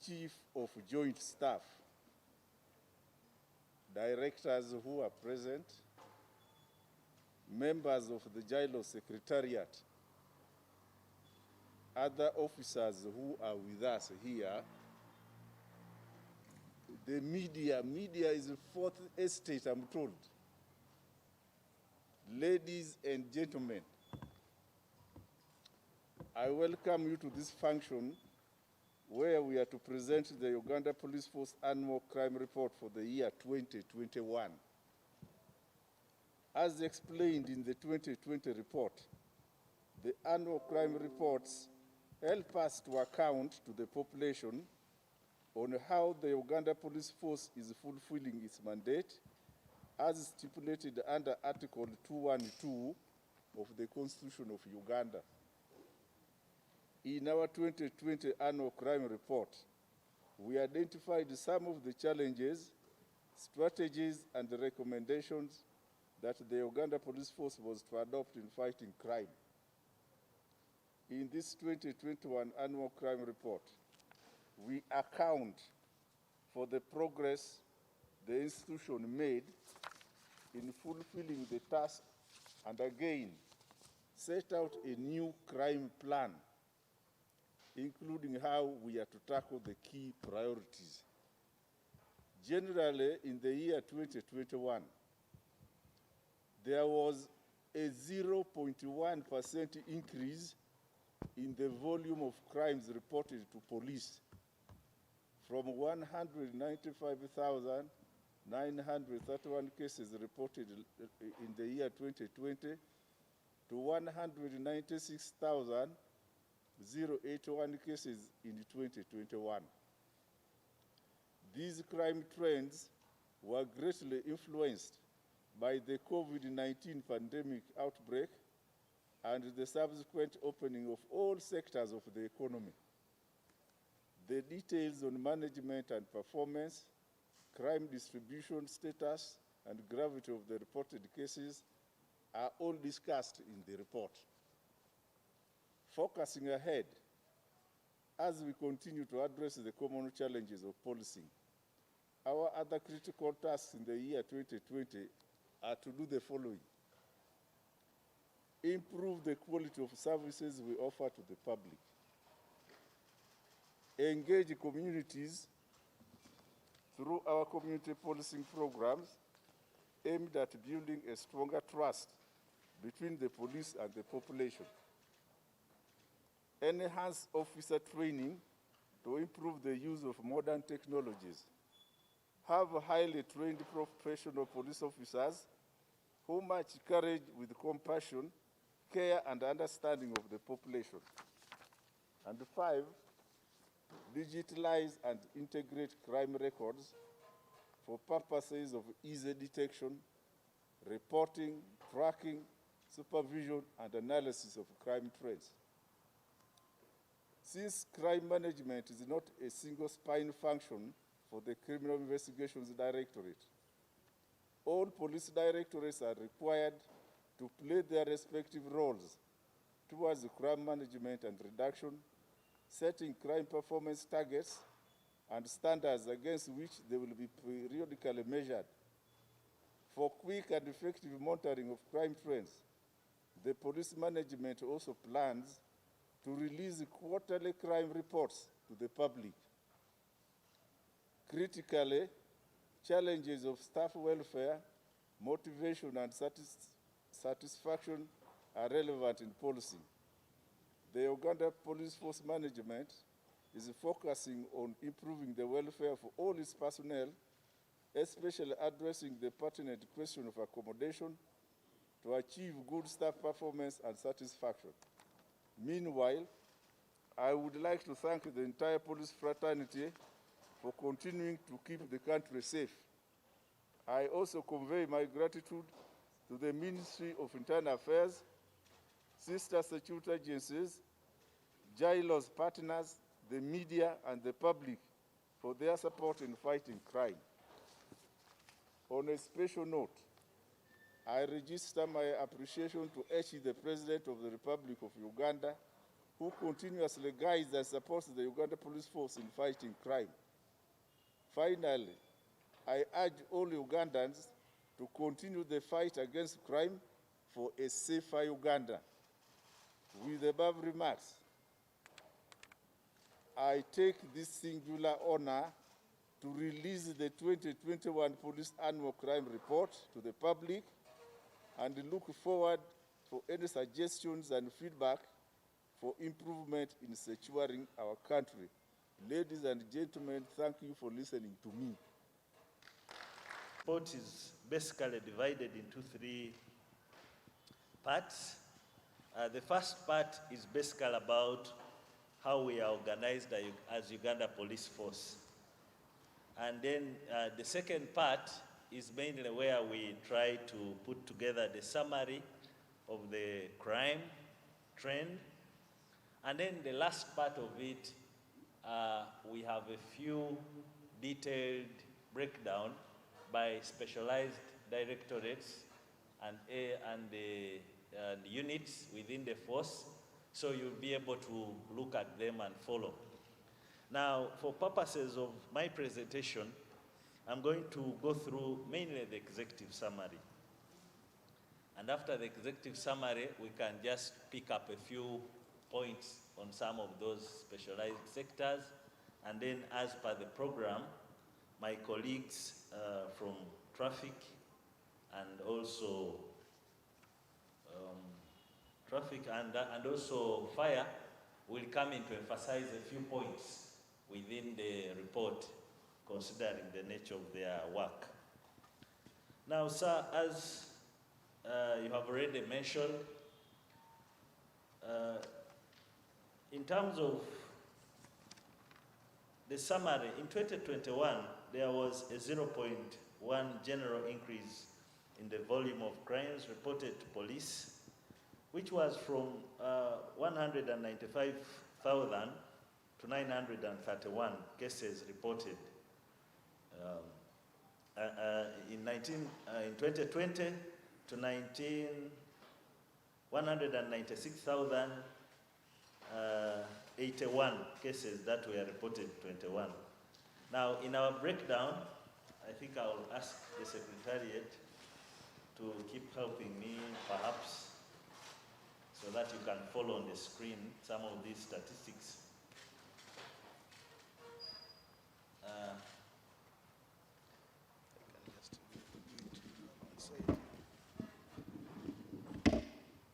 Chief of Joint Staff, directors who are present, members of the JILO Secretariat, other officers who are with us here, the media is the fourth estate, I'm told. Ladies and gentlemen, I welcome you to this function where we are to present the Uganda Police Force Annual Crime Report for the year 2021. As explained in the 2020 report, the annual crime reports help us to account to the population on how the Uganda Police Force is fulfilling its mandate as stipulated under Article 212 of the Constitution of Uganda. In our 2020 annual crime report, we identified some of the challenges, strategies, and recommendations that the Uganda Police Force was to adopt in fighting crime. In this 2021 annual crime report, we account for the progress the institution made in fulfilling the task and again set out a new crime plan, including how we are to tackle the key priorities. Generally, in the year 2021, there was a 0.1% increase in the volume of crimes reported to police, from 195,931 cases reported in the year 2020 to 196,081 cases in 2021. These crime trends were greatly influenced by the COVID-19 pandemic outbreak and the subsequent opening of all sectors of the economy. The details on management and performance, crime distribution status, and gravity of the reported cases are all discussed in the report. Focusing ahead, as we continue to address the common challenges of policing, our other critical tasks in the year 2020 are to do the following: improve the quality of services we offer to the public, engage communities through our community policing programs aimed at building a stronger trust between the police and the population, enhance officer training to improve the use of modern technologies, have highly trained professional police officers who match courage with compassion, care, and understanding of the population. And 5, digitalize and integrate crime records for purposes of easy detection, reporting, tracking, supervision, and analysis of crime trends. Since crime management is not a single spine function for the Criminal Investigations Directorate, all police directorates are required to play their respective roles towards crime management and reduction, setting crime performance targets and standards against which they will be periodically measured. For quick and effective monitoring of crime trends, the police management also plans to release quarterly crime reports to the public. Critically, challenges of staff welfare, motivation, and satisfaction are relevant in policing. The Uganda Police Force Management is focusing on improving the welfare of all its personnel, especially addressing the pertinent question of accommodation to achieve good staff performance and satisfaction. Meanwhile, I would like to thank the entire police fraternity for continuing to keep the country safe. I also convey my gratitude to the Ministry of Internal Affairs, sister security agencies, JILO's partners, the media, and the public for their support in fighting crime. On a special note, I register my appreciation to H, the President of the Republic of Uganda, who continuously guides and supports the Uganda Police Force in fighting crime. Finally, I urge all Ugandans to continue the fight against crime for a safer Uganda. With the above remarks, I take this singular honor to release the 2021 Police Annual Crime Report to the public and look forward for any suggestions and feedback for improvement in securing our country. Ladies and gentlemen, thank you for listening to me. The report is basically divided into three parts. The first part is basically about how we are organized as Uganda Police Force. And then the second part is mainly where we try to put together the summary of the crime trend. And then the last part of it, we have a few detailed breakdown by specialized directorates and units within the force, so you'll be able to look at them and follow. Now, for purposes of my presentation, I'm going to go through mainly the executive summary. And after the executive summary, we can just pick up a few points on some of those specialized sectors. And then as per the program, my colleagues from traffic and also and also fire will come in to emphasize a few points within the report, considering the nature of their work. Now, sir, as you have already mentioned, in terms of the summary, in 2021, there was a 0.1 general increase in the volume of crimes reported to police, which was from 195,000 to 931 cases reported in 2020 to 196,081 cases that were reported 21. Now, in our breakdown, I think I will ask the Secretariat to keep helping me, perhaps, so that you can follow on the screen some of these statistics.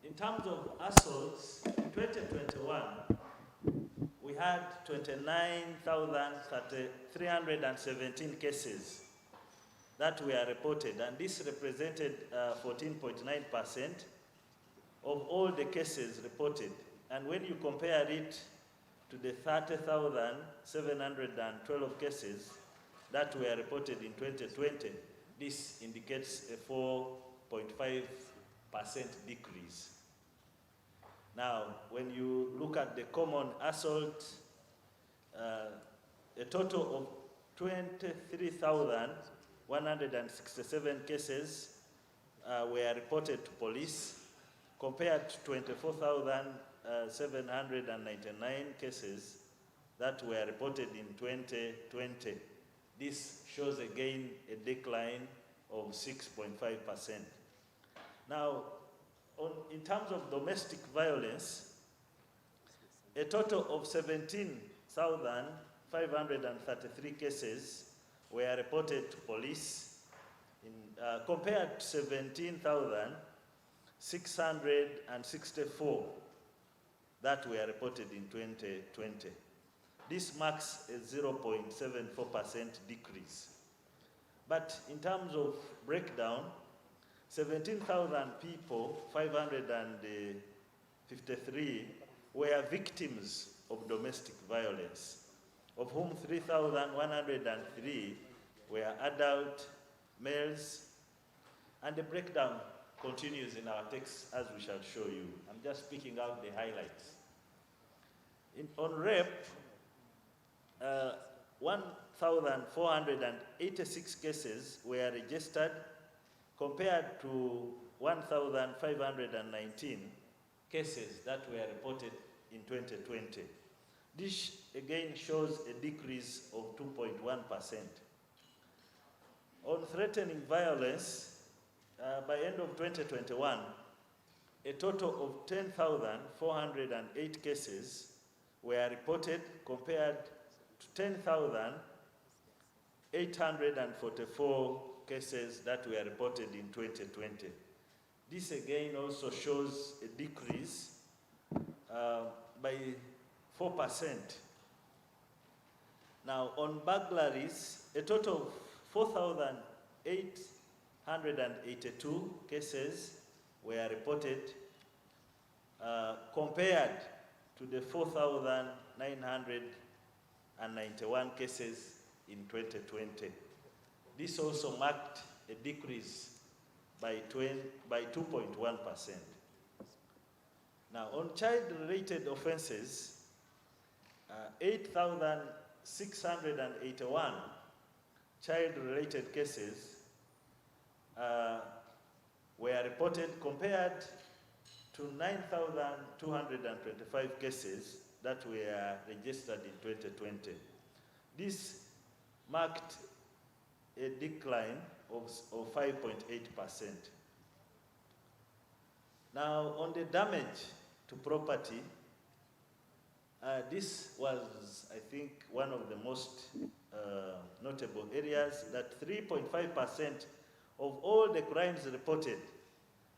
In terms of assaults, in 2021, we had 29,317 cases that were reported, and this represented 14.9% of all the cases reported. And when you compare it to the 30,712 cases that were reported in 2020, this indicates a 4.5% decrease. Now, when you look at the common assault, a total of 23,167 cases were reported to police, compared to 24,799 cases that were reported in 2020. This shows again a decline of 6.5%. Now, in terms of domestic violence, a total of 17,533 cases were reported to police, compared to 17,664 that were reported in 2020. This marks a 0.74% decrease. But in terms of breakdown, 17,000 people, 553, were victims of domestic violence, of whom 3,103 were adult males, and the breakdown continues in our text as we shall show you. I'm just picking out the highlights. On rape, 1,486 cases were registered, compared to 1,519 cases that were reported in 2020. This again shows a decrease of 2.1%. On threatening violence, by end of 2021, a total of 10,408 cases were reported compared to 10,844 cases that were reported in 2020. This again also shows a decrease by 4%. Now on burglaries, a total of 4,882 cases were reported compared to the 4,991 cases in 2020. This also marked a decrease by 2.1%. Now, on child-related offenses, 8,681 child-related cases were reported compared to 9,225 cases that were registered in 2020. This marked a decline of 5.8%. Now, on the damage to property, this was, I think, one of the most notable areas, that 3.5% of all the crimes reported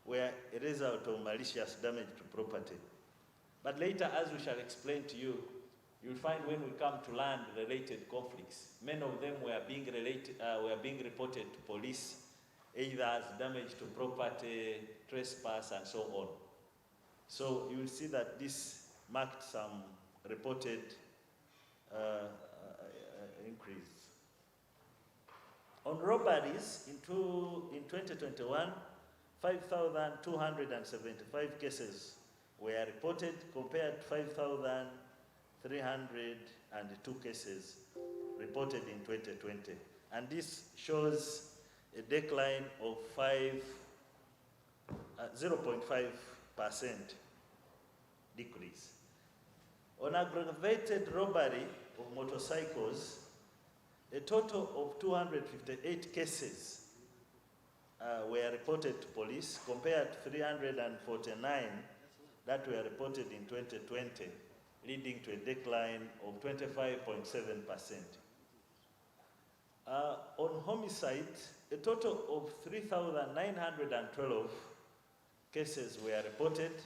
were a result of malicious damage to property. But later, as we shall explain to you, you'll find when we come to land-related conflicts, many of them were being reported to police, either as damage to property, trespass, and so on. So you will see that this marked some reported increase. On robberies, in 2021, 5,275 cases were reported compared to 5,302 cases reported in 2020. And this shows a decline of 0.5% decrease. On aggravated robbery of motorcycles, a total of 258 cases were reported to police compared to 349 that were reported in 2020, leading to a decline of 25.7%. On homicide, a total of 3,912 cases were reported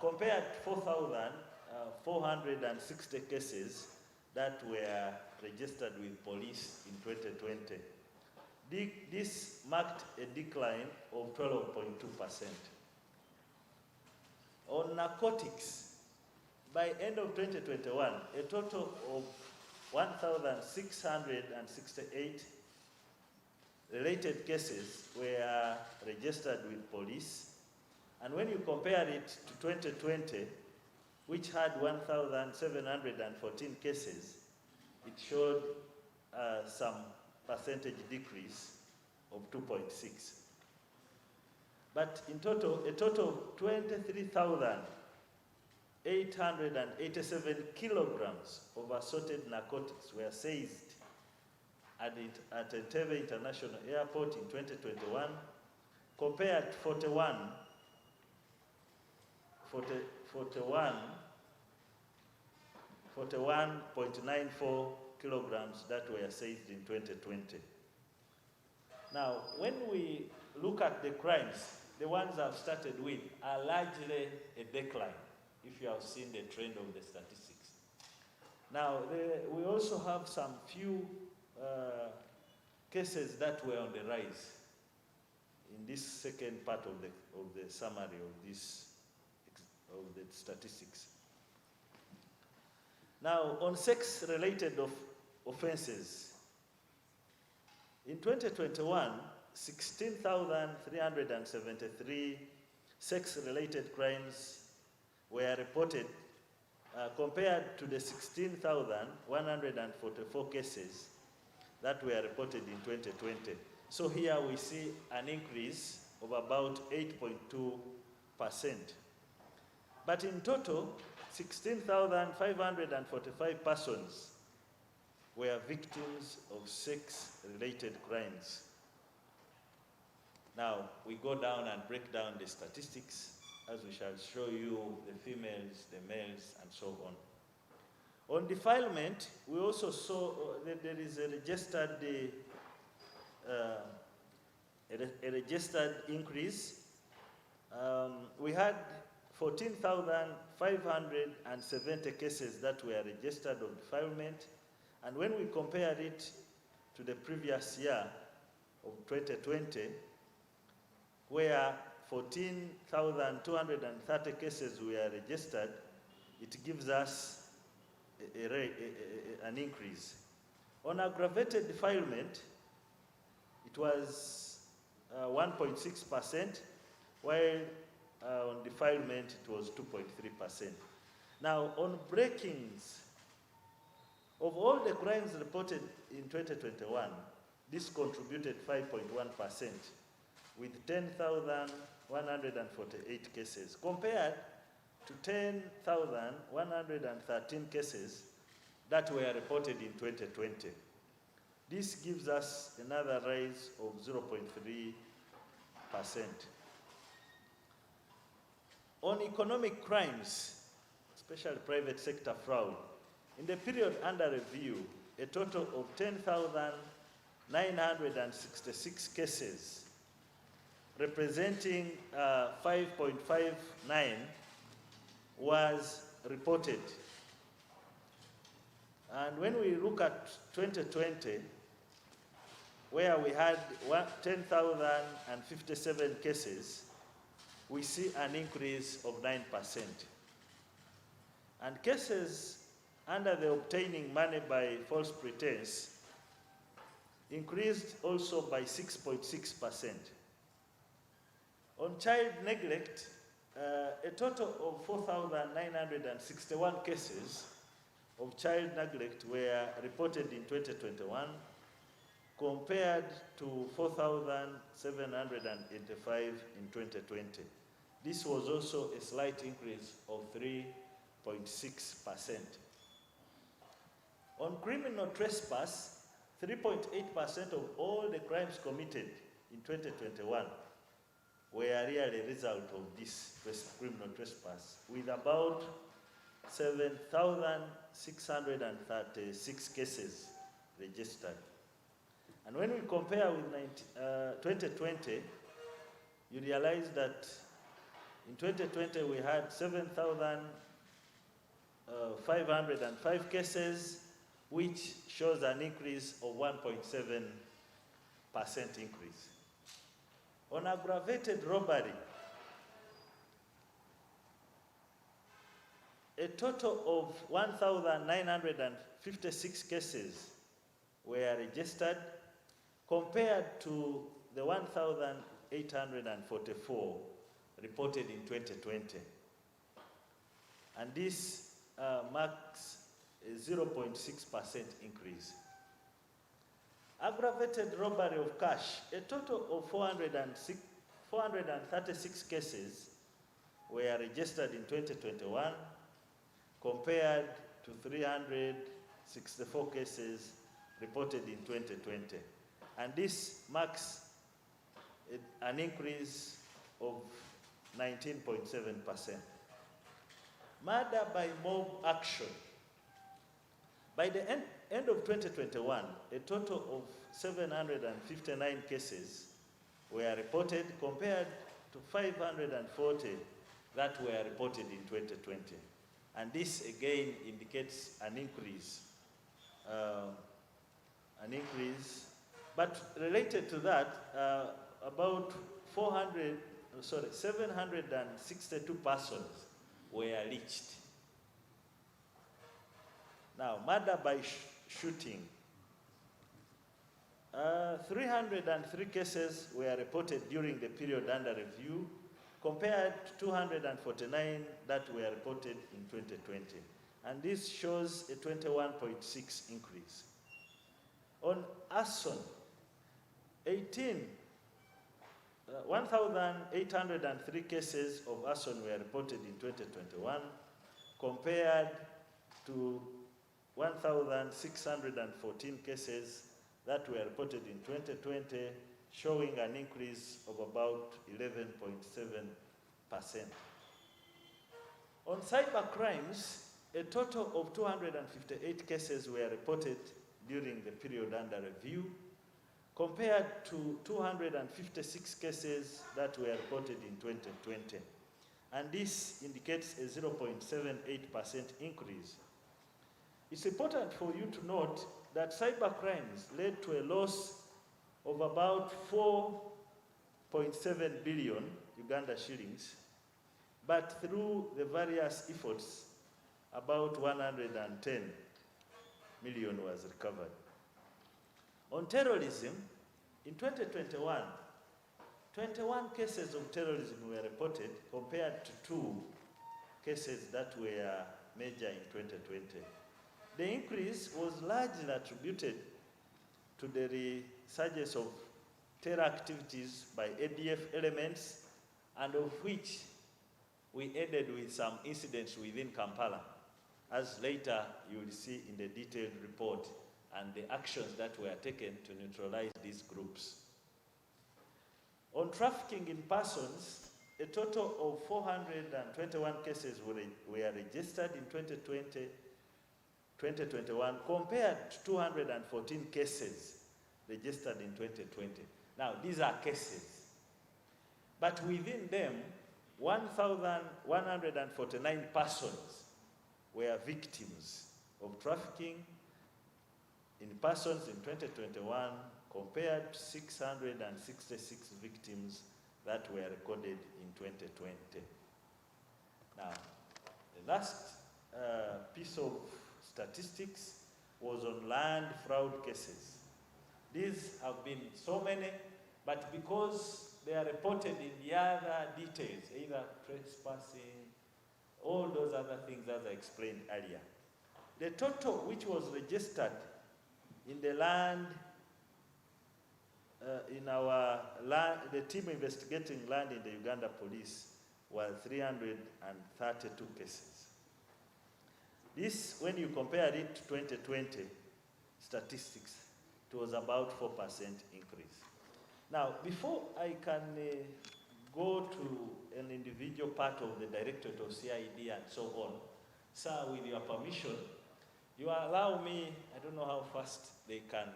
compared to 4,460 cases that were registered with police in 2020. This marked a decline of 12.2%. On narcotics, by end of 2021, a total of 1,668 related cases were registered with police. And when you compare it to 2020, which had 1,714 cases, it showed some percentage decrease of 2.6. But in total, a total of 23,887 kilograms of assorted narcotics were seized at Entebbe International Airport in 2021, compared to 41.94 kilograms that were seized in 2020. Now, when we look at the crimes, the ones I've started with are largely a decline, if you have seen the trend of the statistics. Now, we also have some few cases that were on the rise in this second part of the summary of the statistics. Now, on sex-related offenses, in 2021, 16,373 sex-related crimes were reported compared to the 16,144 cases that were reported in 2020. So here we see an increase of about 8.2%. But in total, 16,545 persons were victims of sex-related crimes. Now, we go down and break down the statistics, as we shall show you the females, the males, and so on. On defilement, we also saw that there is a registered increase. We had 14,570 cases that were registered of defilement, and when we compared it to the previous year of 2020, where 14,230 cases were registered, it gives us an increase. On aggravated defilement, it was 1.6%, while on defilement it was 2.3%. Now, on breakings, of all the crimes reported in 2021, this contributed 5.1%, with 10,148 cases, compared to 10,113 cases that were reported in 2020. This gives us another rise of 0.3%. On economic crimes, especially private sector fraud, in the period under review, a total of 10,966 cases representing 5.59 was reported. And when we look at 2020, where we had 10,057 cases, we see an increase of 9%. And cases under the obtaining money by false pretense increased also by 6.6%. On child neglect, a total of 4,961 cases of child neglect were reported in 2021, compared to 4,785 in 2020. This was also a slight increase of 3.6%. On criminal trespass, 3.8% of all the crimes committed in 2021 were really a result of this criminal trespass, with about 7,636 cases registered. And when we compare with 2020, you realize that in 2020 we had 7,505 cases, which shows an increase of 1.7% increase. On aggravated robbery, a total of 1,956 cases were registered, compared to the 1,844 reported in 2020. And this marks a 0.6% increase. Aggravated robbery of cash, a total of 436 cases were registered in 2021, compared to 364 cases reported in 2020. And this marks an increase of 19.7%. Murder by mob action. By the end of 2021, a total of 759 cases were reported, compared to 540 that were reported in 2020. And this again indicates an increase. But related to that, about 762 persons were lynched. Now, murder by shooting. 303 cases were reported during the period under review, compared to 249 that were reported in 2020. And this shows a 21.6 increase. On arson, 18 1,803 cases of arson were reported in 2021 compared to 1,614 cases that were reported in 2020, showing an increase of about 11.7%. On cyber crimes, a total of 258 cases were reported during the period under review, compared to 256 cases that were reported in 2020. And this indicates a 0.78% increase. It's important for you to note that cyber crimes led to a loss of about 4.7 billion Uganda shillings, but through the various efforts, about 110 million was recovered. On terrorism, in 2021, 21 cases of terrorism were reported compared to 2 cases that were major in 2020. The increase was largely attributed to the resurgence of terror activities by ADF elements, and of which we added with some incidents within Kampala, as later you will see in the detailed report, and the actions that were taken to neutralize these groups. On trafficking in persons, a total of 421 cases were registered in 2021 compared to 214 cases registered in 2020. Now, these are cases, but within them, 1,149 persons were victims of trafficking in persons in 2021 compared to 666 victims that were recorded in 2020. Now, the last piece of statistics was on land fraud cases. These have been so many, but because they are reported in the other details, either trespassing, all those other things as I explained earlier. The total which was registered in the land, in our land, the team investigating land in the Uganda police was 332 cases. This, when you compare it to 2020 statistics, it was about 4% increase. Now, before I can go to an individual part of the Directorate of CID and so on, sir, with your permission, you allow me, I don't know how fast they can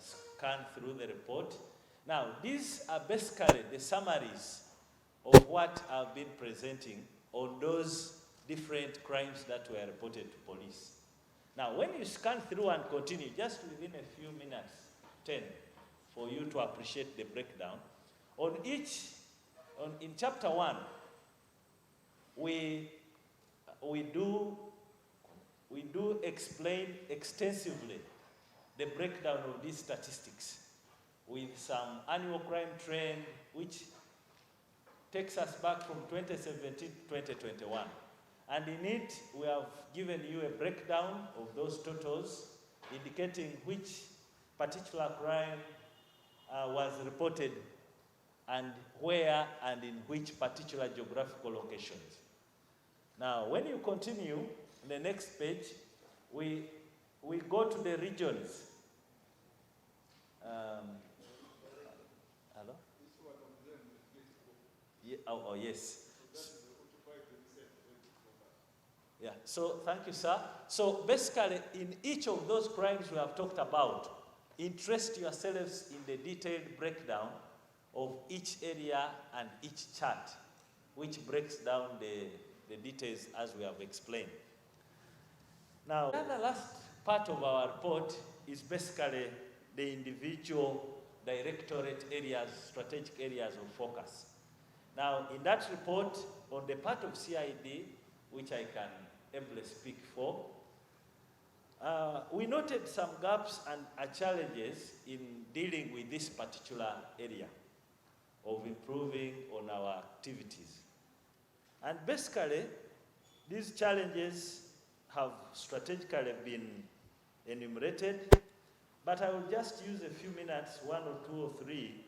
scan through the report. Now, these are basically the summaries of what I've been presenting on those different crimes that were reported to police. Now, when you scan through and continue, just within a few minutes, 10, for you to appreciate the breakdown, in chapter 1, we do explain extensively the breakdown of these statistics with some annual crime trend, which takes us back from 2017 to 2021. And in it, we have given you a breakdown of those totals, indicating which particular crime was reported and where and in which particular geographical locations. Now, when you continue, in the next page, we go to the regions. Hello? Yeah, oh, yes. Yeah, so thank you, sir. So basically, in each of those crimes we have talked about, interest yourselves in the detailed breakdown of each area and each chart, which breaks down the details as we have explained. Now, the last part of our report is basically the individual directorate areas, strategic areas of focus. Now, in that report, on the part of CID, which I can ably speak for, we noted some gaps and challenges in dealing with this particular area of improving on our activities. And basically, these challenges have strategically been enumerated, but I will just use a few minutes, 1 or 2 or 3,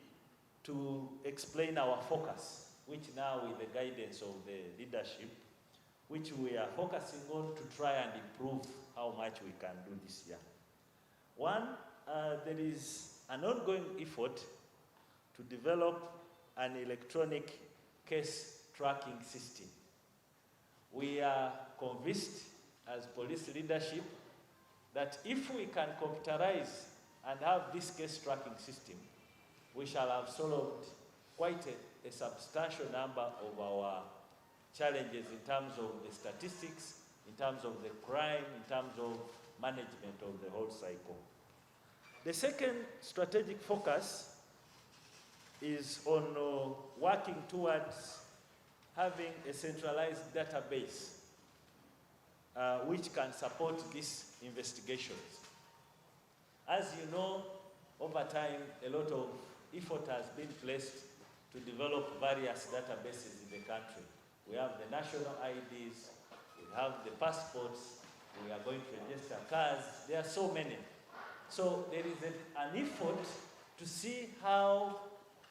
to explain our focus, which now with the guidance of the leadership, which we are focusing on to try and improve how much we can do this year. One, there is an ongoing effort to develop an electronic case tracking system. We are convinced as police leadership that if we can computerize and have this case tracking system, we shall have solved quite a substantial number of our challenges in terms of the statistics, in terms of the crime, in terms of management of the whole cycle. The second strategic focus is on working towards having a centralized database which can support these investigations. As you know, over time, a lot of effort has been placed to develop various databases in the country. We have the national IDs, we have the passports, we are going to register cars. There are so many. So there is an effort to see how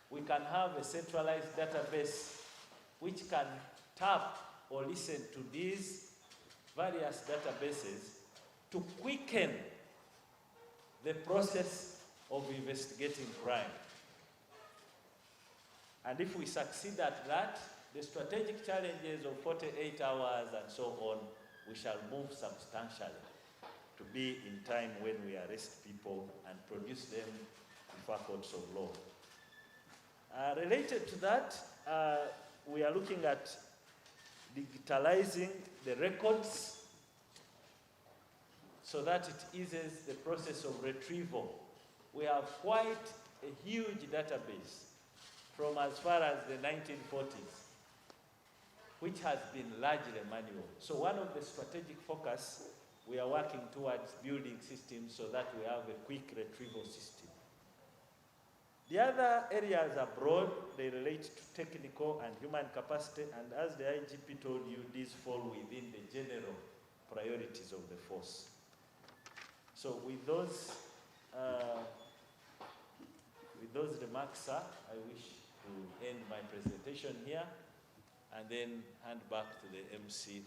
we can have a centralized database which can tap or listen to these various databases to quicken the process of investigating crime. And if we succeed at that, the strategic challenges of 48 hours and so on, we shall move substantially to be in time when we arrest people and produce them before courts of law. Related to that, we are looking at digitalizing the records so that it eases the process of retrieval. We have quite a huge database from as far as the 1940s, which has been largely manual. So one of the strategic focus, we are working towards building systems so that we have a quick retrieval system. The other areas are broad. They relate to technical and human capacity, and as the IGP told you, these fall within the general priorities of the force. So with those remarks, sir, I wish to end my presentation here and then hand back to the MC.